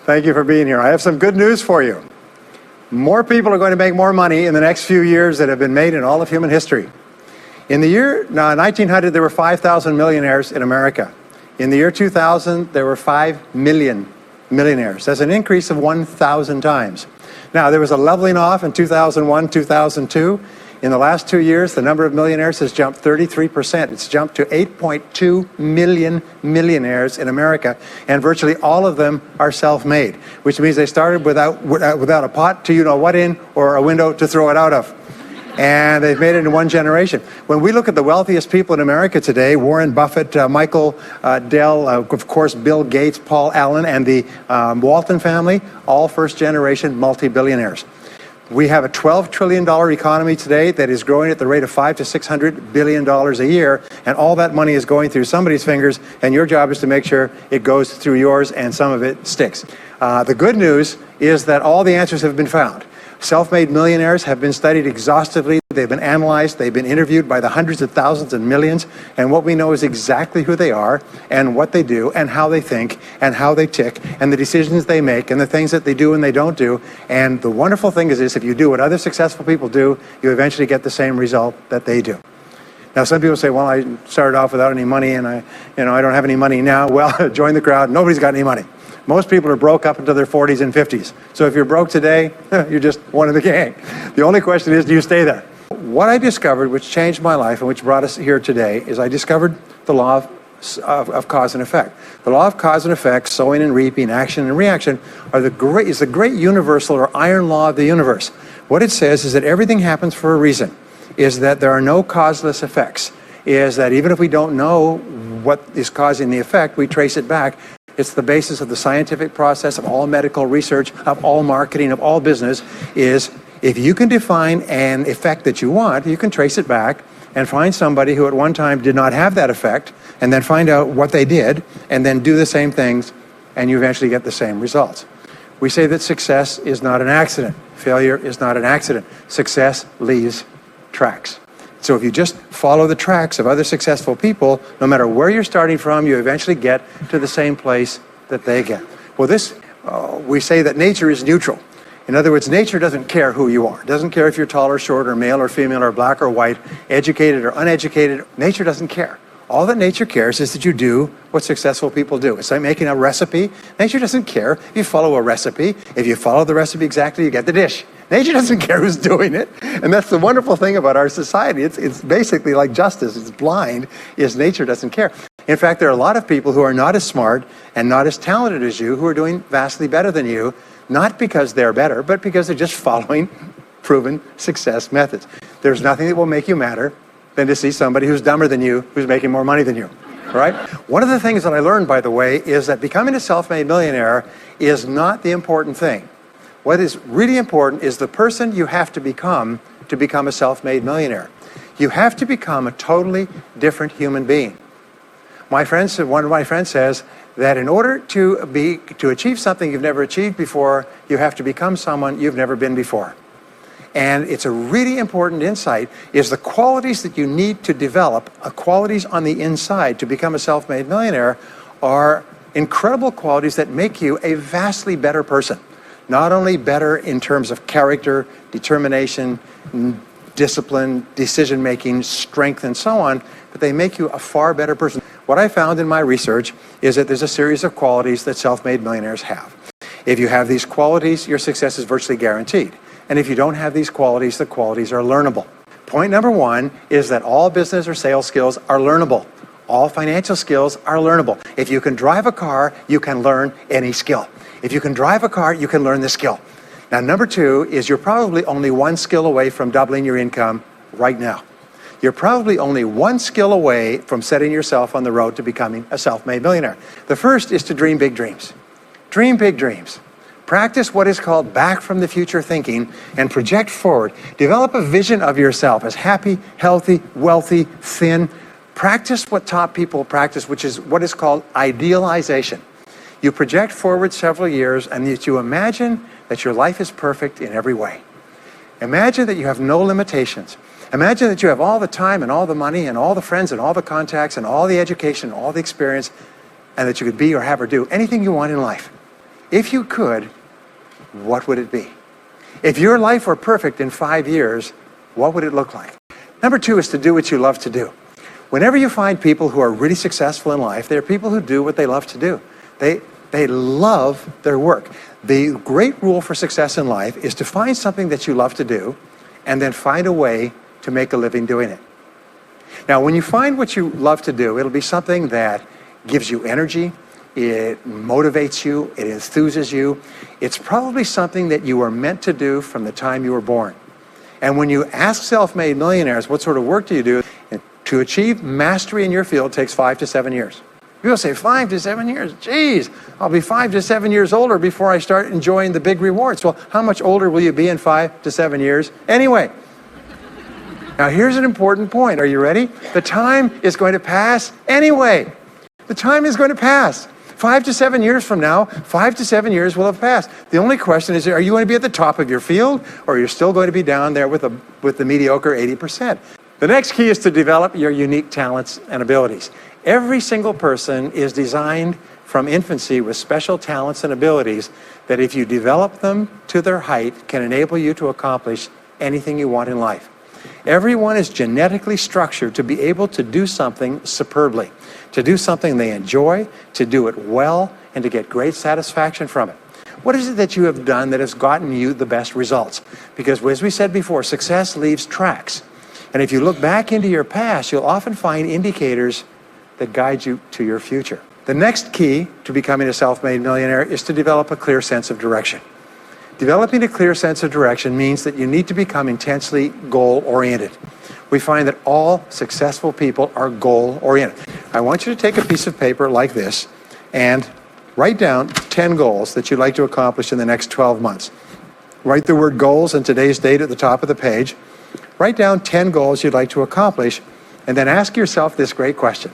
Thank you for being here. I have some good news for you. More people are going to make more money in the next few years than have been made in all of human history. In the year 1900, there were 5,000 millionaires in America. In the year 2000, there were 5 million millionaires. That's an increase of 1,000 times. Now, there was a leveling off in 2001, 2002. In the last 2 years, the number of millionaires has jumped 33%. It's jumped to 8.2 million millionaires in America, and virtually all of them are self-made, which means they started without a pot to you-know-what in or a window to throw it out of. And they've made it in one generation. When we look at the wealthiest people in America today, Warren Buffett, Michael Dell, of course, Bill Gates, Paul Allen, and the Walton family, all first-generation multi-billionaires. We have a $12 trillion economy today that is growing at the rate of $500 to $600 billion a year, and all that money is going through somebody's fingers, and your job is to make sure it goes through yours and some of it sticks. The good news is that all the answers have been found. Self-made millionaires have been studied exhaustively. They've been analyzed. They've been interviewed by the hundreds of thousands and millions. And what we know is exactly who they are and what they do and how they think and how they tick and the decisions they make and the things that they do and they don't do. And the wonderful thing is this: if you do what other successful people do, you eventually get the same result that they do. Now, some people say, well, I started off without any money and I don't have any money now. Well, join the crowd. Nobody's got any money. Most people are broke up into their 40s and 50s. So if you're broke today, you're just one of the gang. The only question is, do you stay there? What I discovered, which changed my life and which brought us here today, is I discovered the law of cause and effect. The law of cause and effect, sowing and reaping, action and reaction, is the great universal or iron law of the universe. What it says is that everything happens for a reason, is that there are no causeless effects, is that even if we don't know what is causing the effect, we trace it back. It's the basis of the scientific process, of all medical research, of all marketing, of all business, is if you can define an effect that you want, you can trace it back and find somebody who at one time did not have that effect, and then find out what they did, and then do the same things, and you eventually get the same results. We say that success is not an accident. Failure is not an accident. Success leaves tracks. So if you just follow the tracks of other successful people, no matter where you're starting from, you eventually get to the same place that they get. Well, we say that nature is neutral. In other words, nature doesn't care who you are. It doesn't care if you're tall or short or male or female or black or white, educated or uneducated. Nature doesn't care. All that nature cares is that you do what successful people do. It's like making a recipe. Nature doesn't care if you follow a recipe. If you follow the recipe exactly, you get the dish. Nature doesn't care who's doing it. And that's the wonderful thing about our society. It's basically like justice. It's blind, is nature doesn't care. In fact, there are a lot of people who are not as smart and not as talented as you who are doing vastly better than you, not because they're better, but because they're just following proven success methods. There's nothing that will make you madder than to see somebody who's dumber than you, who's making more money than you, right? One of the things that I learned, by the way, is that becoming a self-made millionaire is not the important thing. What is really important is the person you have to become a self-made millionaire. You have to become a totally different human being. One of my friends says that in order to achieve something you've never achieved before, you have to become someone you've never been before. And it's a really important insight, is the qualities that you need to develop, qualities on the inside to become a self-made millionaire, are incredible qualities that make you a vastly better person. Not only better in terms of character, determination, discipline, decision-making, strength, and so on, but they make you a far better person. What I found in my research is that there's a series of qualities that self-made millionaires have. If you have these qualities, your success is virtually guaranteed. And if you don't have these qualities, the qualities are learnable. Point number one is that all business or sales skills are learnable. All financial skills are learnable. If you can drive a car, you can learn any skill. If you can drive a car, you can learn the skill. Now, number two is you're probably only one skill away from doubling your income right now. You're probably only one skill away from setting yourself on the road to becoming a self-made millionaire. The first is to dream big dreams. Dream big dreams. Practice what is called back from the future thinking and project forward. Develop a vision of yourself as happy, healthy, wealthy, thin. Practice what top people practice, which is what is called idealization. You project forward several years and you imagine that your life is perfect in every way. Imagine that you have no limitations. Imagine that you have all the time and all the money and all the friends and all the contacts and all the education and all the experience, and that you could be or have or do anything you want in life. If you could, what would it be? If your life were perfect in 5 years, what would it look like? Number 2 is to do what you love to do. Whenever you find people who are really successful in life, they're people who do what they love to do. They love their work. The great rule for success in life is to find something that you love to do and then find a way to make a living doing it. Now, when you find what you love to do, it'll be something that gives you energy, it motivates you, it enthuses you. It's probably something that you were meant to do from the time you were born. And when you ask self-made millionaires, what sort of work do you do? And to achieve mastery in your field takes 5 to 7 years. People say, 5 to 7 years? Geez, I'll be 5 to 7 years older before I start enjoying the big rewards. Well, how much older will you be in 5 to 7 years anyway? Now, here's an important point. Are you ready? The time is going to pass anyway. The time is going to pass. 5 to 7 years from now, 5 to 7 years will have passed. The only question is, are you going to be at the top of your field, or are you still going to be down there with the mediocre 80%? The next key is to develop your unique talents and abilities. Every single person is designed from infancy with special talents and abilities that, if you develop them to their height, can enable you to accomplish anything you want in life. Everyone is genetically structured to be able to do something superbly, to do something they enjoy, to do it well, and to get great satisfaction from it. What is it that you have done that has gotten you the best results? Because, as we said before, success leaves tracks. And if you look back into your past, you'll often find indicators that guide you to your future. The next key to becoming a self-made millionaire is to develop a clear sense of direction. Developing a clear sense of direction means that you need to become intensely goal-oriented. We find that all successful people are goal-oriented. I want you to take a piece of paper like this and write down 10 goals that you'd like to accomplish in the next 12 months. Write the word goals and today's date at the top of the page. Write down 10 goals you'd like to accomplish, and then ask yourself this great question.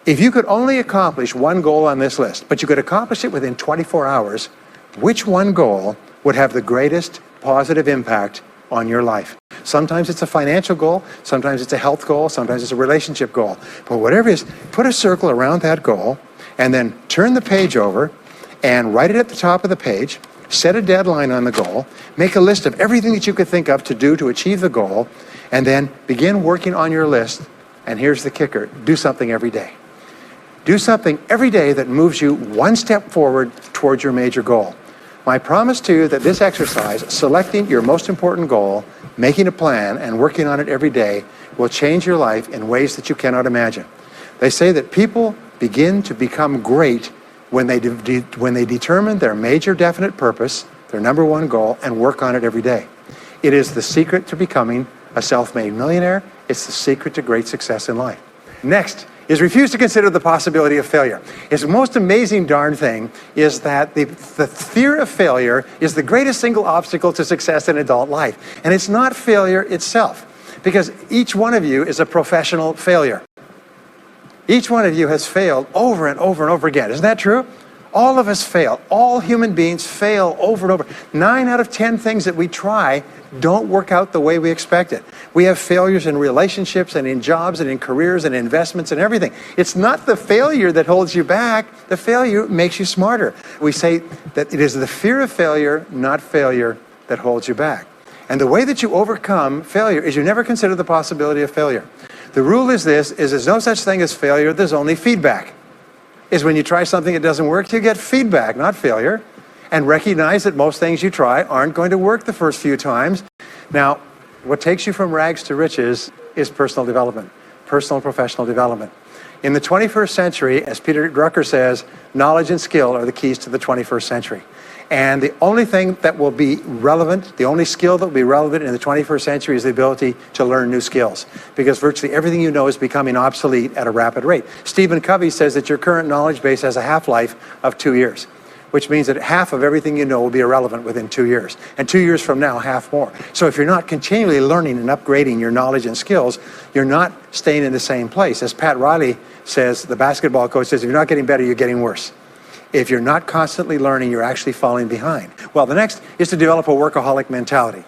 If you could only accomplish one goal on this list, but you could accomplish it within 24 hours, which one goal would have the greatest positive impact on your life? Sometimes it's a financial goal, sometimes it's a health goal, sometimes it's a relationship goal. But whatever it is, put a circle around that goal, and then turn the page over and write it at the top of the page. Set a deadline on the goal, make a list of everything that you could think of to do to achieve the goal, and then begin working on your list. And here's the kicker: do something every day. Do something every day that moves you one step forward towards your major goal. My promise to you that this exercise, selecting your most important goal, making a plan, and working on it every day, will change your life in ways that you cannot imagine. They say that people begin to become great when they determine their major definite purpose, their number one goal, and work on it every day. It is the secret to becoming a self-made millionaire. It's the secret to great success in life. Next is refuse to consider the possibility of failure. It's the most amazing darn thing is that the fear of failure is the greatest single obstacle to success in adult life. And it's not failure itself, because each one of you is a professional failure. Each one of you has failed over and over and over again. Isn't that true? All of us fail. All human beings fail over and over. 9 out of 10 things that we try don't work out the way we expected. We have failures in relationships and in jobs and in careers and investments and everything. It's not the failure that holds you back. The failure makes you smarter. We say that it is the fear of failure, not failure, that holds you back. And the way that you overcome failure is you never consider the possibility of failure. The rule is this: there's no such thing as failure, there's only feedback. Is when you try something that doesn't work, you get feedback, not failure. And recognize that most things you try aren't going to work the first few times. Now, what takes you from rags to riches is personal development, personal and professional development. In the 21st century, as Peter Drucker says, knowledge and skill are the keys to the 21st century. And the only thing that will be relevant, the only skill that will be relevant in the 21st century is the ability to learn new skills, because virtually everything you know is becoming obsolete at a rapid rate. Stephen Covey says that your current knowledge base has a half-life of 2 years, which means that half of everything you know will be irrelevant within 2 years. And 2 years from now, half more. So if you're not continually learning and upgrading your knowledge and skills, you're not staying in the same place. As Pat Riley says, the basketball coach says, if you're not getting better, you're getting worse. If you're not constantly learning, you're actually falling behind. Well, the next is to develop a workaholic mentality.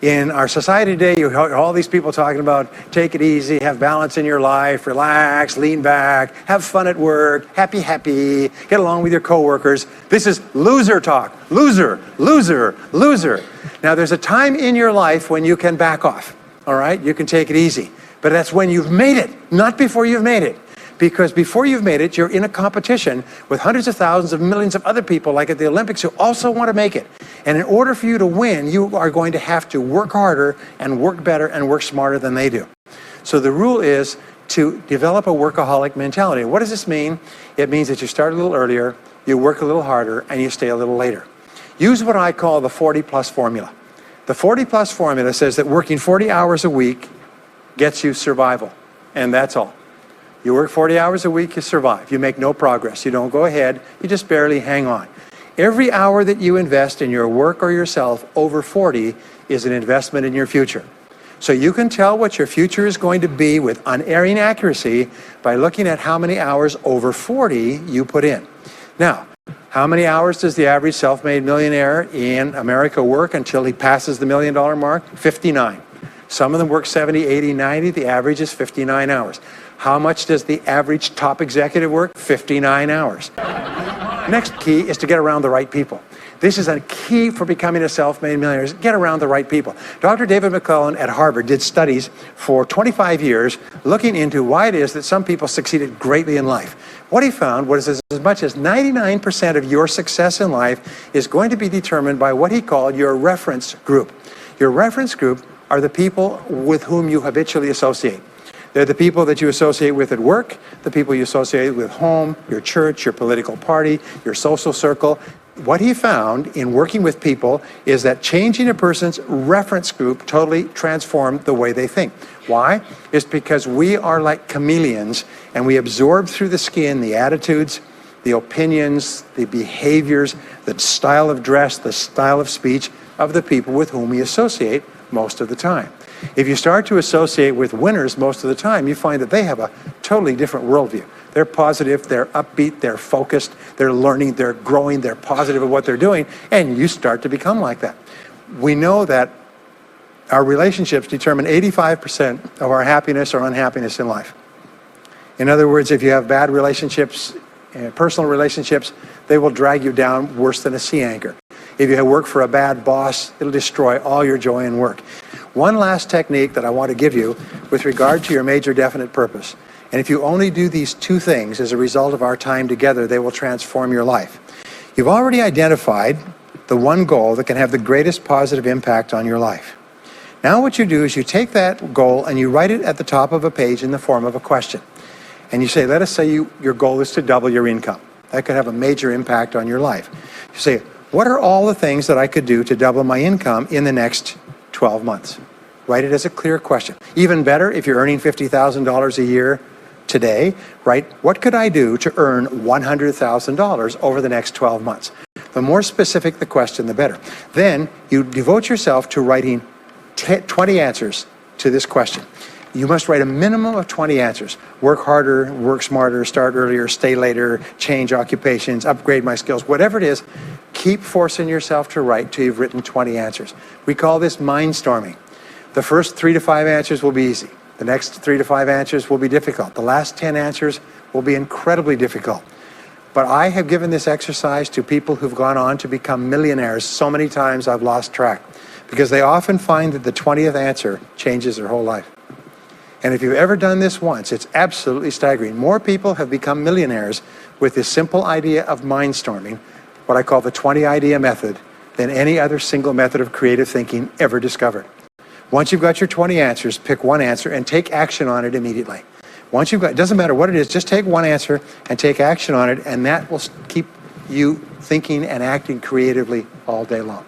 In our society today, you hear all these people talking about take it easy, have balance in your life, relax, lean back, have fun at work, happy, get along with your coworkers. This is loser talk. Loser, loser, loser. Now, there's a time in your life when you can back off, all right? You can take it easy. But that's when you've made it, not before you've made it. Because before you've made it, you're in a competition with hundreds of thousands of millions of other people, like at the Olympics, who also want to make it. And in order for you to win, you are going to have to work harder and work better and work smarter than they do. So the rule is to develop a workaholic mentality. What does this mean? It means that you start a little earlier, you work a little harder, and you stay a little later. Use what I call the 40-plus formula. The 40-plus formula says that working 40 hours a week gets you survival, and that's all. You work 40 hours a week, you survive. You make no progress. You don't go ahead. You just barely hang on. Every hour that you invest in your work or yourself over 40 is an investment in your future. So you can tell what your future is going to be with unerring accuracy by looking at how many hours over 40 you put in. Now, how many hours does the average self-made millionaire in America work until he passes the $1 million mark? 59. Some of them work 70, 80, 90. The average is 59 hours. How much does the average top executive work? 59 hours. Next key is to get around the right people. This is a key for becoming a self-made millionaire, is get around the right people. Dr. David McClellan at Harvard did studies for 25 years looking into why it is that some people succeeded greatly in life. What he found was as much as 99% of your success in life is going to be determined by what he called your reference group. Your reference group are the people with whom you habitually associate. They're the people that you associate with at work, the people you associate with home, your church, your political party, your social circle. What he found in working with people is that changing a person's reference group totally transformed the way they think. Why? It's because we are like chameleons, and we absorb through the skin the attitudes, the opinions, the behaviors, the style of dress, the style of speech of the people with whom we associate most of the time. If you start to associate with winners most of the time, you find that they have a totally different worldview. They're positive, they're upbeat, they're focused, they're learning, they're growing, they're positive of what they're doing, and you start to become like that. We know that our relationships determine 85% of our happiness or unhappiness in life. In other words, if you have bad relationships, personal relationships, they will drag you down worse than a sea anchor. If you work for a bad boss, it'll destroy all your joy in work. One last technique that I want to give you with regard to your major definite purpose. And if you only do these two things as a result of our time together, they will transform your life. You've already identified the one goal that can have the greatest positive impact on your life. Now what you do is you take that goal and you write it at the top of a page in the form of a question. And you say, let us say your goal is to double your income. That could have a major impact on your life. You say, what are all the things that I could do to double my income in the next 12 months? Write it as a clear question. Even better, if you're earning $50,000 a year today, write, what could I do to earn $100,000 over the next 12 months? The more specific the question, the better. Then you devote yourself to writing 20 answers to this question. You must write a minimum of 20 answers. Work harder, work smarter, start earlier, stay later, change occupations, upgrade my skills, whatever it is. Keep forcing yourself to write till you've written 20 answers. We call this mindstorming. The first 3 to 5 answers will be easy. The next 3 to 5 answers will be difficult. The last 10 answers will be incredibly difficult. But I have given this exercise to people who've gone on to become millionaires so many times I've lost track, because they often find that the 20th answer changes their whole life. And if you've ever done this once, it's absolutely staggering. More people have become millionaires with this simple idea of mindstorming, what I call the 20 idea method, than any other single method of creative thinking ever discovered. Once you've got your 20 answers, pick one answer and take action on it immediately. Once you've got, it doesn't matter what it is, just take one answer and take action on it, and that will keep you thinking and acting creatively all day long.